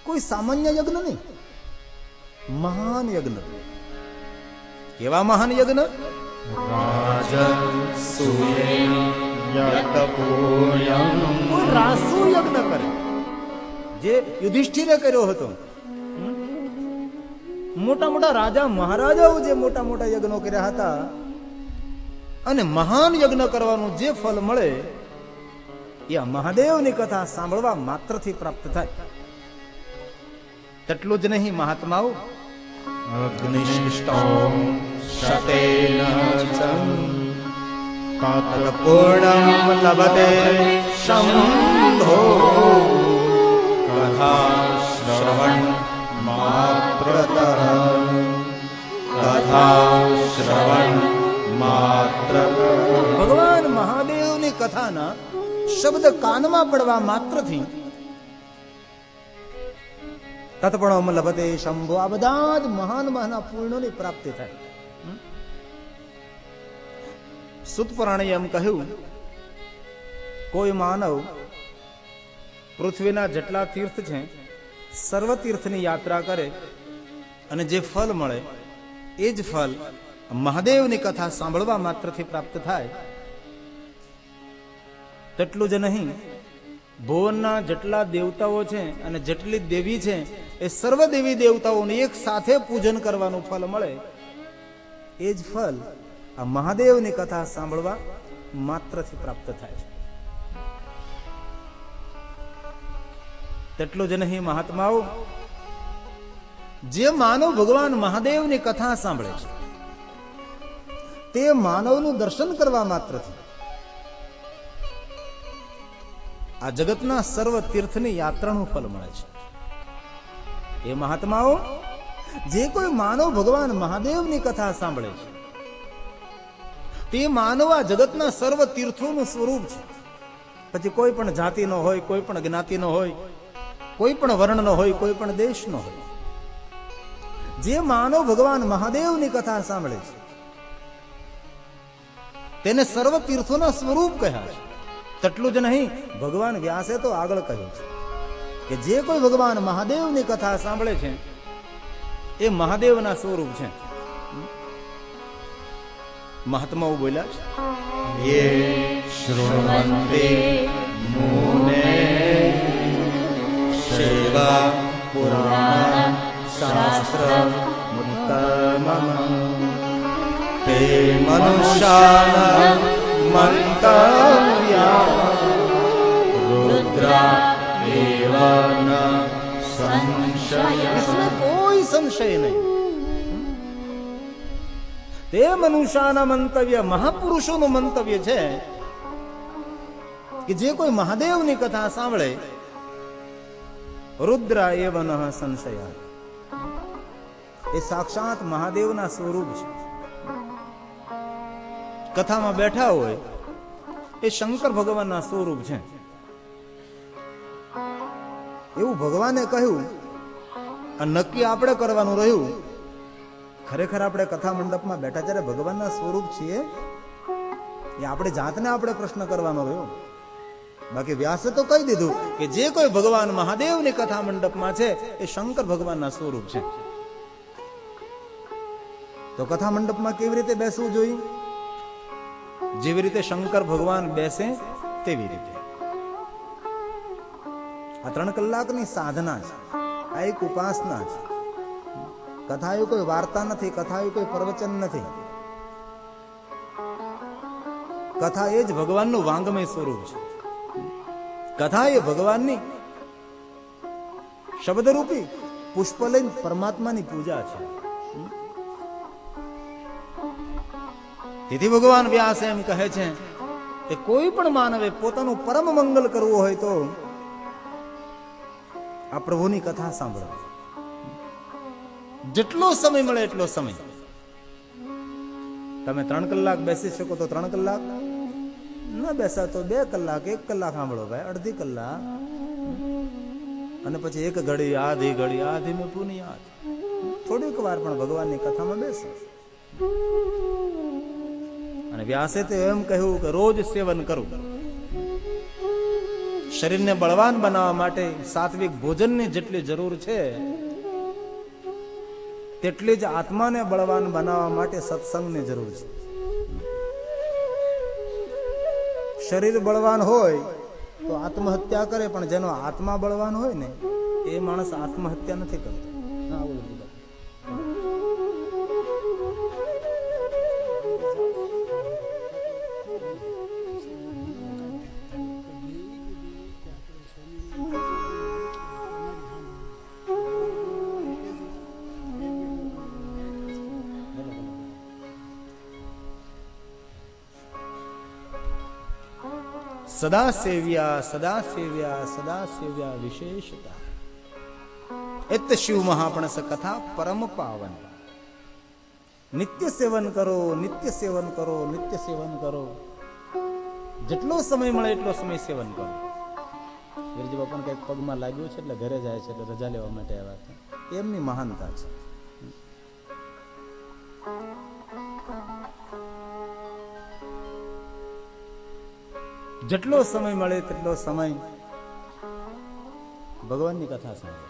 કોઈ સામાન્ય યજ્ઞ નહીં, મહાન યજ્ઞ. કેવા મહાન યજ્ઞ? કોઈ રાસુ યજ્ઞ કરે, જે યુધિષ્ઠિરે કર્યો હતો. મોટા મોટા રાજા મહારાજાઓ જે મોટા મોટા યજ્ઞો કર્યા હતા, અને મહાન યજ્ઞ કરવાનું જે ફળ મળે એ આ મહાદેવની કથા સાંભળવા માત્રથી પ્રાપ્ત થાય. તેટલું જ નહીં મહાત્માઓ, અગ્નિષ્ટો શતેન પૂર્ણમ લભતે શંભો કથા શ્રવણ માત્રતઃ કથા શ્રવણ માત્ર. ભગવાન મહાદેવની કથાના શબ્દ કાનમાં પડવા માત્રથી તત્પણમ લભતે શંભો, આ બધા જ મહાન મહાન પૂર્ણોની પ્રાપ્તિ થાય. સુત પુરાણે એમ કહ્યું, કોઈ માનવ પૃથ્વીના જેટલા તીર્થ છે સર્વ તીર્થની યાત્રા કરે અને જે ફળ મળે એ જ ફળ મહાદેવની કથા સાંભળવા માત્રથી પ્રાપ્ત થાય. તેટલું જ નહીં, ભુવનના જેટલા દેવતાઓ છે અને જેટલી દેવી છે એ સર્વ દેવી દેવતાઓને એક સાથે પૂજન કરવાનું ફળ મળે એ જ ફળ આ મહાદેવની કથા સાંભળવા માત્રથી પ્રાપ્ત થાય છે. તેટલું જ નહીં મહાત્માઓ, જે માનવ ભગવાન મહાદેવની કથા સાંભળે છે તે માનવનું દર્શન કરવા માત્રથી આ જગતના સર્વ તીર્થની યાત્રાનું ફળ મળે છે. એ મહાત્માઓ, જે કોઈ માનવ ભગવાન મહાદેવની કથા સાંભળે છે તે માનવ આ જગતના સર્વ તીર્થોનું સ્વરૂપ છે. પછી કોઈ પણ જાતિનો હોય, કોઈ પણ જ્ઞાતિનો હોય, કોઈ પણ વર્ણનો હોય, કોઈ પણ દેશનો હોય, જે માનવ ભગવાન મહાદેવની કથા સાંભળે છે તેને સર્વ તીર્થોના સ્વરૂપ કહ્યા છે. તેટલું જ નહીં, ભગવાન વ્યાસે તો આગળ કહ્યું છે કે જે કોઈ ભગવાન મહાદેવની કથા સાંભળે છે એ મહાદેવના સ્વરૂપ છે. મહાત્માઓ બોલ્યા છે, યે શૃણવન્તિ મુને સેવા પુરાણ શાસ્ત્ર ઉત્તમમ તે મનુષ્યાન મંતવ્યા રુદ્રા એવ ન સંશય. इसमें कोई संशय नहीं. તે મનુષ્યના મંતવ્ય, મહાપુરુષોનું મંતવ્ય છે કે જે કોઈ મહાદેવની કથા સાંભળે રુદ્ર એવ ન સંશય, એ સાક્ષાત મહાદેવના સ્વરૂપ છે. કથામાં બેઠા હોય એ શંકર ભગવાનના સ્વરૂપ છે એવું ભગવાને કહ્યું. આ નક્કી આપણે કરવાનું રહ્યું. ખરેખર આપણે કથા મંડપમાં બેઠા જ્યારે ભગવાનના સ્વરૂપ છીએ એ આપણે જાતને આપણે પ્રશ્ન કરવાનો રહ્યો. બાકી વ્યાસે તો કહી દીધું કે જે કોઈ ભગવાન મહાદેવની કથા મંડપમાં છે એ શંકર ભગવાનના સ્વરૂપ છે. તો કથા મંડપમાં કેવી રીતે બેસવું જોઈએ? જેવી રીતે શંકર ભગવાન બેસે તેવી રીતે. આ 3 કલાકની સાધના છે, આ એક ઉપાસના છે. કથા એ કોઈ વાર્તા નથી, કથા એ કોઈ પ્રવચન નથી. કથા એ જ ભગવાનનું વાંગમય સ્વરૂપ છે. કથા એ ભગવાનની શબ્દરૂપી પુષ્પ લઈને પરમાત્માની પૂજા છે. તેથી ભગવાન વ્યાસ એમ કહે છે કે કોઈ પણ માનવે પોતાનું પરમ મંગલ કરવું હોય તો આ પ્રભુની કથા સાંભળવી. જેટલો સમય મળે એટલો સમય. તમે 3 કલાક બેસી શકો તો 3 કલાક, ન બેસા તો 2 કલાક, 1 કલાક સાંભળો ભાઈ, અડધી કલાક, અને પછી 1 ઘડી, આધી ઘડી, આધી મેં પૂની યાદ. થોડીક વાર પણ ભગવાનની કથામાં બેસો. અને વ્યાસે તો એમ કહ્યું કે રોજ સેવન કરું. શરીરને બળવાન બનાવવા માટે સાત્વિક ભોજનની જેટલી જરૂર છે તેટલી જ આત્માને બળવાન બનાવવા માટે સત્સંગની જરૂર છે. શરીર બળવાન હોય તો આત્મહત્યા કરે, પણ જેનો આત્મા બળવાન હોય ને એ માણસ આત્મહત્યા નથી કરતો. ના, આવું નથી. સદા સેવ્યા સદા સેવ્યા સદા સેવ્યા વિશેષતા એત શિવ મહાપણસ કથા પરમ પાવન. નિત્ય સેવન કરો, નિત્ય સેવન કરો, નિત્ય સેવન કરો. જેટલો સમય મળે એટલો સમય સેવન કરો. વીરજી બાપાને કઈક પગમાં લાગ્યું છે એટલે ઘરે જાય છે, એટલે રજા લેવા માટે આવ્યા છે. એમની મહાનતા છે. જેટલો સમય મળે તેટલો સમય ભગવાનની કથા સાંભળો.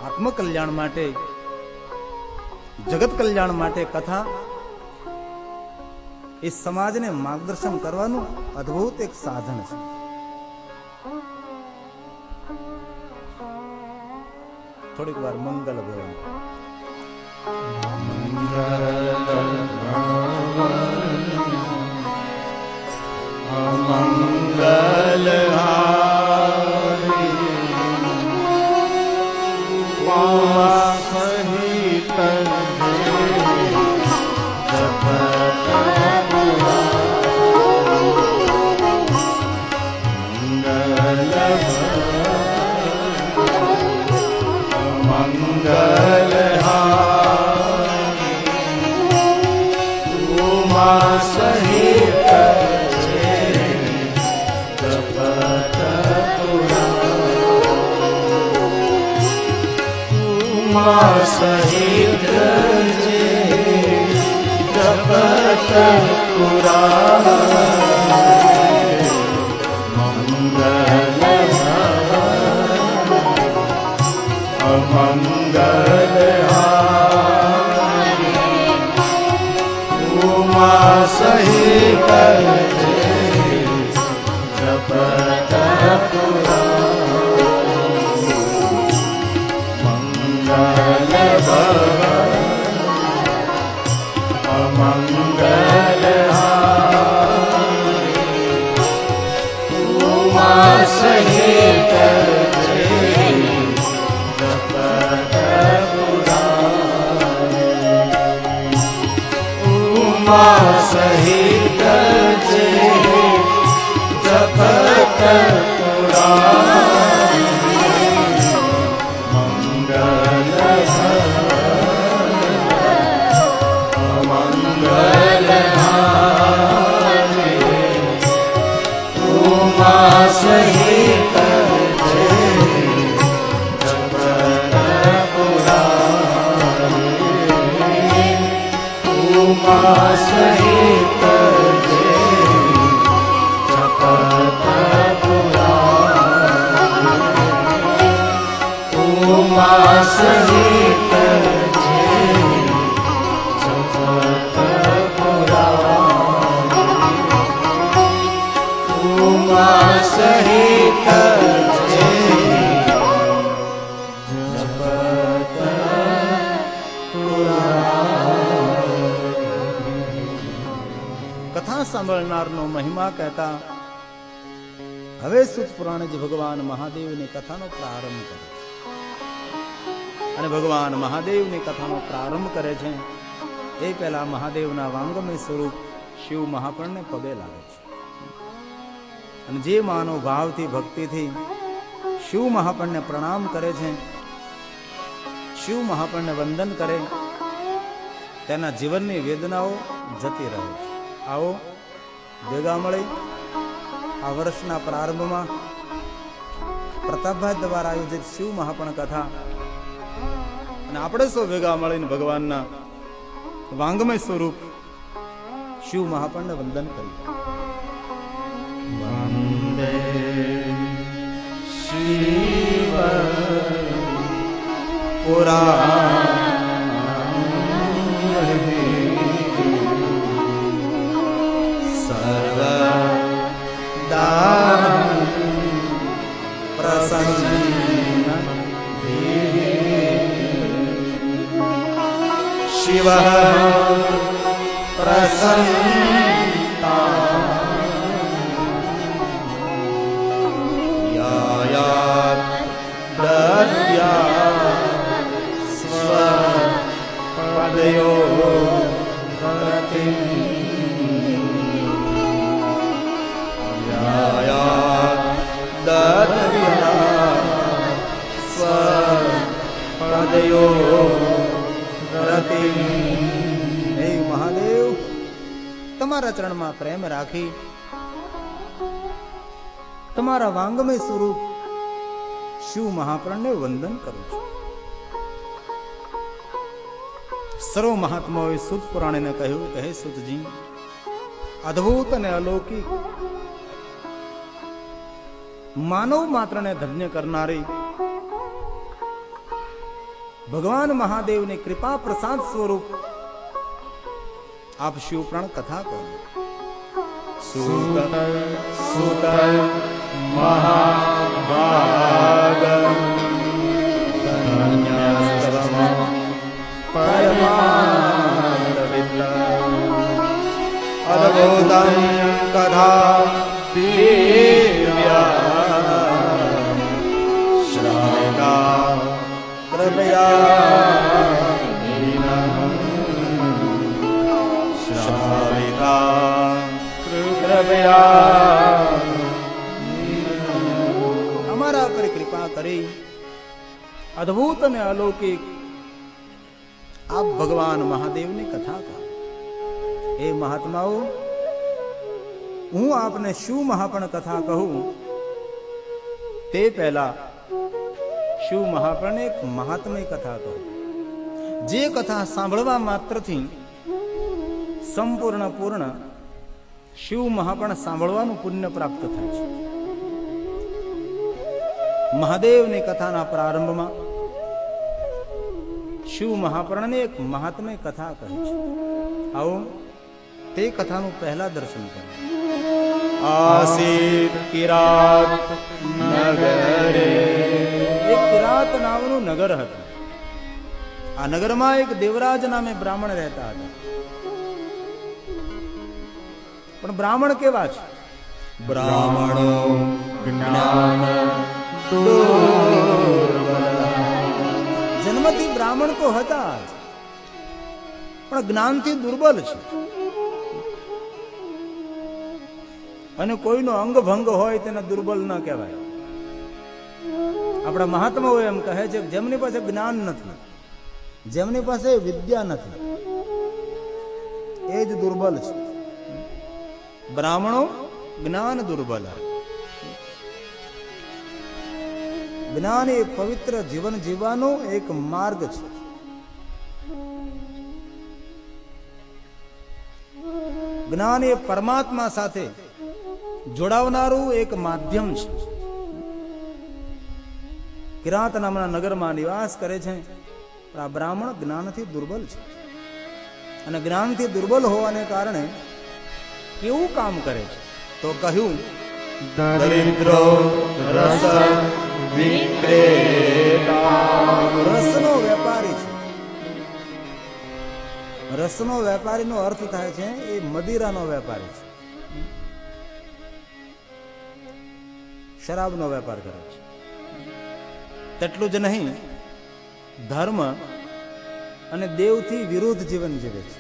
આત્મકલ્યાણ માટે, જગત કલ્યાણ માટે કથા એ સમાજને માર્ગદર્શન કરવાનું અદ્ભુત એક સાધન છે. થોડીક વાર મંગલ ભવન. સહિત જપત કથા સાંભળનારનો મહિમા કહેતા હવે સુત પુરાણજી ભગવાન મહાદેવની કથાનો પ્રારંભ કરે છે. અને ભગવાન મહાદેવની કથાનો પ્રારંભ કરે છે એ પહેલા મહાદેવના વાંગમય સ્વરૂપ શિવ મહાપણને પગે લાગે છે. અને જે માનવ ભાવથી ભક્તિથી શિવ મહાપણને પ્રણામ કરે છે, શિવ મહાપણને વંદન કરે, તેના જીવનની વેદનાઓ જતી રહે છે. આવો ભેગા મળી આ વર્ષના પ્રારંભમાં પ્રતાપભાઈ દ્વારા આયોજિત શિવ મહાપણ કથા અને આપણે સૌ ભેગા મળીને ભગવાનના વાંગમય સ્વરૂપ શિવ મહાપણને વંદન કરીએ. પુરા શિવ પ્રસન્નતા યાયાત પ્રત્યા સ્વપદયો રતિ યાયાત દત્યા સ્વપદયો હે મહાદેવ, તમારા ચરણમાં પ્રેમ રાખી તમારા વાંગમય સ્વરૂપ શિવ મહાપ્રાણને વંદન કરું છું. સર્વ મહાત્માઓએ સુત પુરાણીને કહ્યું કે હે સુતજી, અદ્ભુત અને અલૌકિક માનવ માત્રને ધન્ય કરનારી ભગવાન મહાદેવની કૃપા પ્રસાદ સ્વરૂપ આપ શિવપુરાણ કથા કરો. સુત મહાભાગ અદ્ભુતં કથા શ્રાવિકા અમારા પર કૃપા કરી અદ્ભુત અને અલૌકિક આપ ભગવાન મહાદેવની કથા કરો. એ મહાત્માઓ, હું આપને શિવ મહાપણ કથા કહું તે પહેલા શિવ મહાપણ એક મહાત્મય કથા કહું. જે કથા સાંભળવા માત્રથી સંપૂર્ણ પૂર્ણ શિવ મહાપણ સાંભળવાનું પુણ્ય પ્રાપ્ત થાય છે. મહાદેવની કથાના પ્રારંભમાં શિવ મહાપર્ણને એક મહાત્મય કથા કહે છે. આવો તે કથાનું પહેલા દર્શન કરીએ. આસીત કિરાત નગરે, એક કિરાત નામનું નગર હતું. આ નગરમાં એક દેવરાજ નામે બ્રાહ્મણ રહેતા હતા. પણ બ્રાહ્મણ કેવા છે? બ્રાહ્મણો જ્ઞાન જન્મથી બ્રાહ્મણ તો હતા જ, પણ જ્ઞાનથી દુર્બલ છે. અને કોઈનો અંગ ભંગ હોય તેને દુર્બલ ન કહેવાય. આપણા મહાત્માઓ એમ કહે છે કે જેમની પાસે જ્ઞાન નથી, જેમની પાસે વિદ્યા નથી, એ જ દુર્બલ છે. બ્રાહ્મણો જ્ઞાન દુર્બલ. જ્ઞાન એ પવિત્ર જીવન જીવવાનો એક માર્ગ છે. જ્ઞાન એ પરમાત્મા સાથે જોડાવનારું એક માધ્યમ છે. કિરાત નામના નગરમાં નિવાસ કરે છે. પણ આ બ્રાહ્મણ જ્ઞાનથી દુર્બલ છે. અને જ્ઞાનથી દુર્બલ હોવાને કારણે કેવું કામ કરે છે? તો કહ્યું, દરિદ્રો રસ વિક્રેતા, રસનો વેપારી છે. રસનો વેપારીનો અર્થ થાય છે એ મદિરાનો વેપારી છે. શરાબનો વેપાર કરે છે. તેટલું જ નહીં, ધર્મ અને દેવથી વિરુદ્ધ જીવન જીવે છે.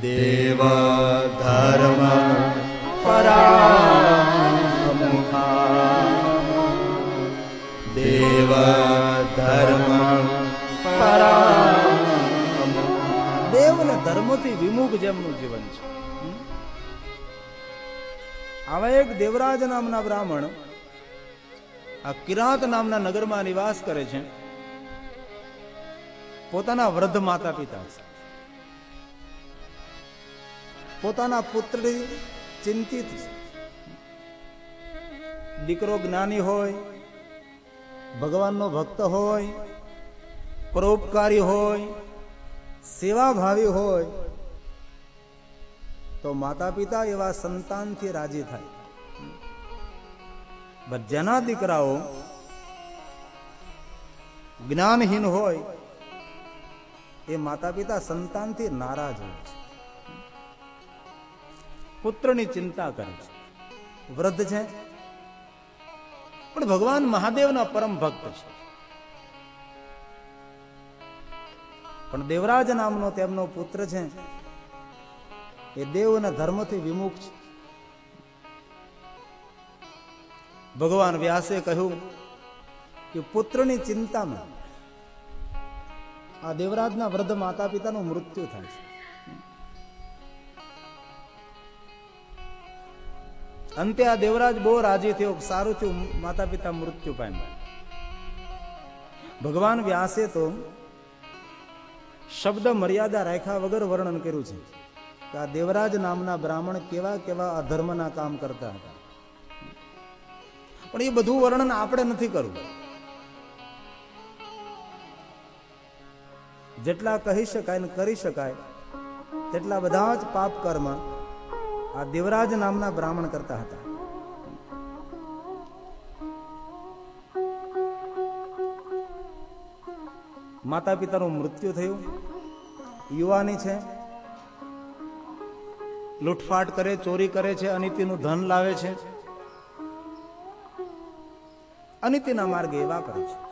દેવ ધર્મ પરામુખા, દેવ ધર્મ પરામુખા, દેવ અને ધર્મથી વિમુખ જેમનું જીવન છે. આવા એક દેવરાજ નામના બ્રાહ્મણ આ કિરાત નામના નગરમાં નિવાસ કરે છે. પોતાના વૃદ્ધ માતા પિતા છે. પોતાના પુત્રથી ચિંતિત છે. દીકરો જ્ઞાની હોય ભગવાનનો ભક્ત હોય, પરોપકારી હોય, સેવાભાવી હોય તો માતા પિતા એવા સંતાનથી રાજી થાય. જેના દીકરાઓ જ્ઞાનહીન હોય એ માતા પિતા સંતાનથી નારાજ હોય છે, પુત્રની ચિંતા કરે છે. વૃદ્ધ છે પણ ભગવાન મહાદેવના પરમ ભક્ત છે, પણ દેવરાજ નામનો તેમનો પુત્ર છે એ દેવના ધર્મથી વિમુખ છે. ભગવાન વ્યાસે કહ્યું કે પુત્રની ચિંતામાં આ દેવરાજના વૃદ્ધ માતા પિતાનું મૃત્યુ થાય છે. અંતે આ દેવરાજ બહુ રાજી થયો, સારું થયું માતા પિતા મૃત્યુ પામ્યા. ભગવાન વ્યાસે તો શબ્દ મર્યાદા રાખ્યા વગર વર્ણન કર્યું છે કે આ દેવરાજ નામના બ્રાહ્મણ કેવા કેવા અધર્મના કામ કરતા હતા. પણ એ બધું વર્ણન આપણે નથી કરવું. જેટલા કહી શકાય ને કરી શકાય તેટલા બધા જ પાપ કર્મ આ દેવરાજ નામના બ્રાહ્મણ કરતા હતા. માતા પિતાનું મૃત્યુ થયું, યુવાની છે, લૂંટફાટ કરે, ચોરી કરે છે, અનિતિનું ધન લાવે છે, અનિતિના માર્ગે વાપરે છે.